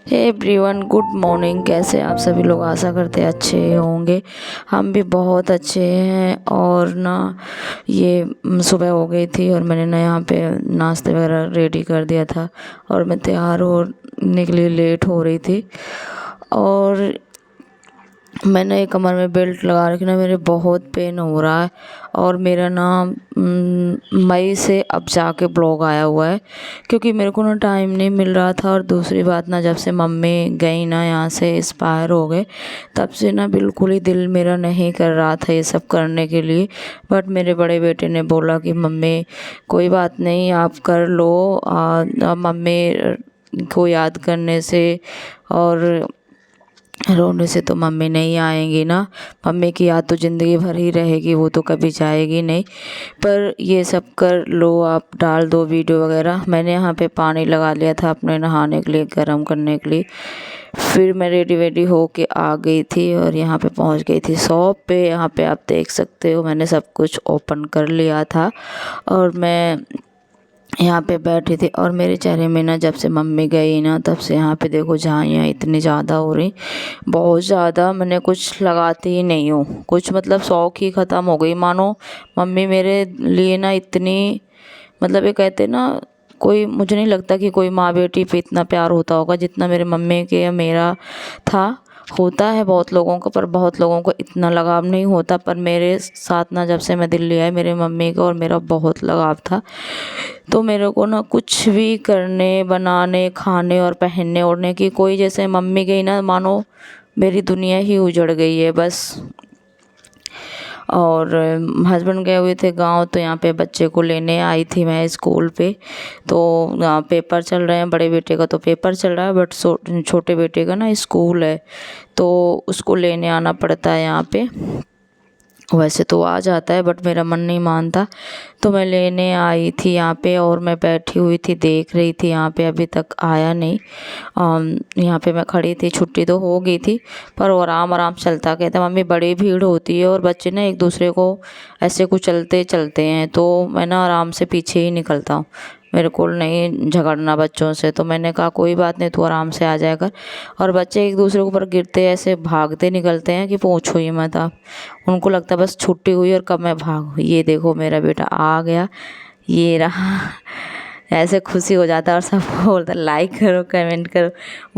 Hey everyone, good morning. कैसे आप सभी लोग? आशा करते हैं अच्छे होंगे। हम भी बहुत अच्छे हैं। और ना ये सुबह हो गई थी और मैंने ना यहाँ पे नाश्ते वगैरह रेडी कर दिया था और मैं तैयार होने के लिए लेट हो रही थी। और मैंने कमर में बेल्ट लगा रखी ना, मेरे बहुत पेन हो रहा है। और मेरा ना मई से अब जाके ब्लॉग आया हुआ है, क्योंकि मेरे को ना टाइम नहीं मिल रहा था। और दूसरी बात ना, जब से मम्मी गई ना यहाँ से, एक्सपायर हो गए, तब से ना बिल्कुल ही दिल मेरा नहीं कर रहा था ये सब करने के लिए। बट मेरे बड़े बेटे ने बोला कि मम्मी कोई बात नहीं, आप कर लो। मम्मी को याद करने से और रोने से तो मम्मी नहीं आएंगी ना। मम्मी की याद तो ज़िंदगी भर ही रहेगी, वो तो कभी जाएगी नहीं। पर ये सब कर लो, आप डाल दो वीडियो वगैरह। मैंने यहाँ पे पानी लगा लिया था अपने नहाने के लिए, गर्म करने के लिए। फिर मैं रेडी वेडी हो के आ गई थी और यहाँ पे पहुँच गई थी शॉप पे। यहाँ पे आप देख सकते हो, मैंने सब कुछ ओपन कर लिया था और मैं यहाँ पे बैठी थी। और मेरे चेहरे में ना, जब से मम्मी गई ना, तब से यहाँ पे देखो झाइयाँ इतनी ज़्यादा हो रही, बहुत ज़्यादा। मैंने कुछ लगाती ही नहीं हूँ, कुछ मतलब शौक ही ख़त्म हो गई मानो। मम्मी मेरे लिए ना इतनी, मतलब ये कहते ना, कोई, मुझे नहीं लगता कि कोई माँ बेटी पे इतना प्यार होता होगा जितना मेरे मम्मी के या मेरा था। होता है बहुत लोगों को, पर बहुत लोगों को इतना लगाव नहीं होता। पर मेरे साथ ना, जब से मैं दिल्ली आई, मेरे मम्मी का और मेरा बहुत लगाव था। तो मेरे को ना कुछ भी करने, बनाने, खाने और पहनने ओढ़ने की कोई, जैसे मम्मी गई ना, मानो मेरी दुनिया ही उजड़ गई है बस। और हस्बैंड गए हुए थे गांव, तो यहाँ पे बच्चे को लेने आई थी मैं स्कूल पे। तो पेपर चल रहे हैं, बड़े बेटे का तो पेपर चल रहा है, बट छोटे बेटे का ना स्कूल है, तो उसको लेने आना पड़ता है यहाँ पे। वैसे तो आ जाता है, बट मेरा मन नहीं मानता, तो मैं लेने आई थी यहाँ पे। और मैं बैठी हुई थी, देख रही थी यहाँ पे, अभी तक आया नहीं। यहाँ पे मैं खड़ी थी, छुट्टी तो हो गई थी, पर वो आराम आराम चलता। कहता मम्मी बड़ी भीड़ होती है और बच्चे ना एक दूसरे को ऐसे कुचलते चलते हैं, तो मैं ना आराम से पीछे ही निकलता हूँ। मेरे को नहीं झगड़ना बच्चों से, तो मैंने कहा कोई बात नहीं, तू आराम से आ जाया कर। और बच्चे एक दूसरे के ऊपर गिरते ऐसे भागते निकलते हैं कि पूछो ही मत आप। उनको लगता है बस छुट्टी हुई और कब मैं भागूँ। ये देखो मेरा बेटा आ गया, ये रहा। ऐसे खुशी हो जाता है और सब बोलता लाइक करो, कमेंट करो।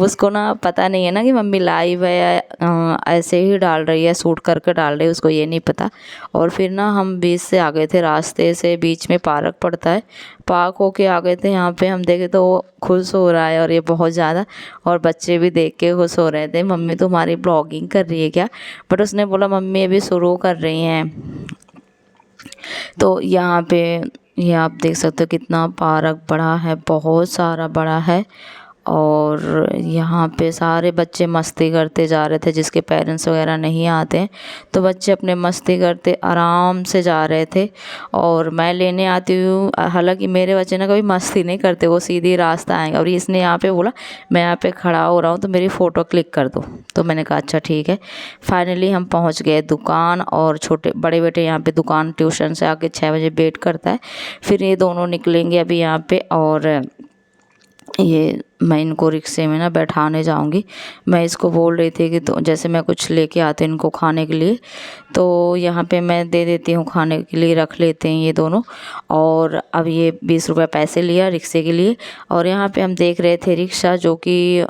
उसको ना पता नहीं है ना कि मम्मी लाइव है या ऐसे ही डाल रही है, शूट करके डाल रही है, उसको ये नहीं पता। और फिर ना हम बीच से आ गए थे, रास्ते से बीच में पार्क पड़ता है, पार्क होके आ गए थे। यहाँ पे हम देखे तो वो खुश हो रहा है, और ये बहुत ज़्यादा। और बच्चे भी देख के खुश हो रहे थे, मम्मी तुम्हारी ब्लॉगिंग कर रही है क्या? बट उसने बोला मम्मी अभी शुरू कर रही हैं। तो यहाँ पे ये आप देख सकते हो कितना पार्क बड़ा है, बहुत सारा बड़ा है। और यहाँ पे सारे बच्चे मस्ती करते जा रहे थे, जिसके पेरेंट्स वगैरह नहीं आते हैं, तो बच्चे अपने मस्ती करते आराम से जा रहे थे। और मैं लेने आती हूँ, हालांकि मेरे बच्चे ना कभी मस्ती नहीं करते, वो सीधी रास्ता आएंगे। और इसने यहाँ पे बोला मैं यहाँ पे खड़ा हो रहा हूँ तो मेरी फ़ोटो क्लिक कर दो, तो मैंने कहा अच्छा ठीक है। फाइनली हम पहुँच गए दुकान। और छोटे बड़े बेटे यहाँ पे दुकान ट्यूशन से आके 6 बजे वेट करता है, फिर ये दोनों निकलेंगे अभी यहाँ पे। और ये मैं इनको रिक्शे में ना बैठाने जाऊंगी। मैं इसको बोल रही थी कि तो जैसे मैं कुछ लेके आते इनको खाने के लिए, तो यहाँ पे मैं दे देती हूँ खाने के लिए, रख लेते हैं ये दोनों। और अब ये 20 रुपये पैसे लिया रिक्शे के लिए। और यहाँ पे हम देख रहे थे रिक्शा जो कि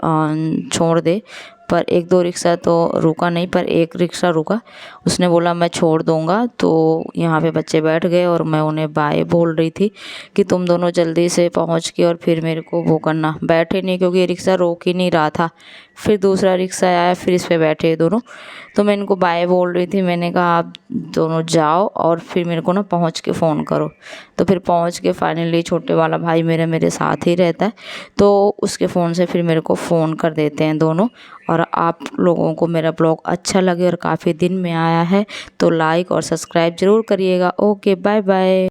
छोड़ दे, पर एक दो रिक्शा तो रुका नहीं, पर एक रिक्शा रुका। उसने बोला मैं छोड़ दूँगा। तो यहाँ पे बच्चे बैठ गए और मैं उन्हें बाय बोल रही थी कि तुम दोनों जल्दी से पहुँच के और फिर मेरे को वो करना। बैठे नहीं, क्योंकि ये रिक्शा रोक ही नहीं रहा था। फिर दूसरा रिक्शा आया, फिर इस पे बैठे दोनों। तो मैं इनको बाय बोल रही थी, मैंने कहा आप दोनों जाओ और फिर मेरे को ना पहुँच के फ़ोन करो। तो फिर पहुँच के फाइनली छोटे वाला भाई मेरे साथ ही रहता है, तो उसके फ़ोन से फिर मेरे को फ़ोन कर देते हैं दोनों। और आप लोगों को मेरा ब्लॉग अच्छा लगे और काफ़ी दिन में आया है, तो लाइक और सब्सक्राइब ज़रूर करिएगा। Okay, bye bye.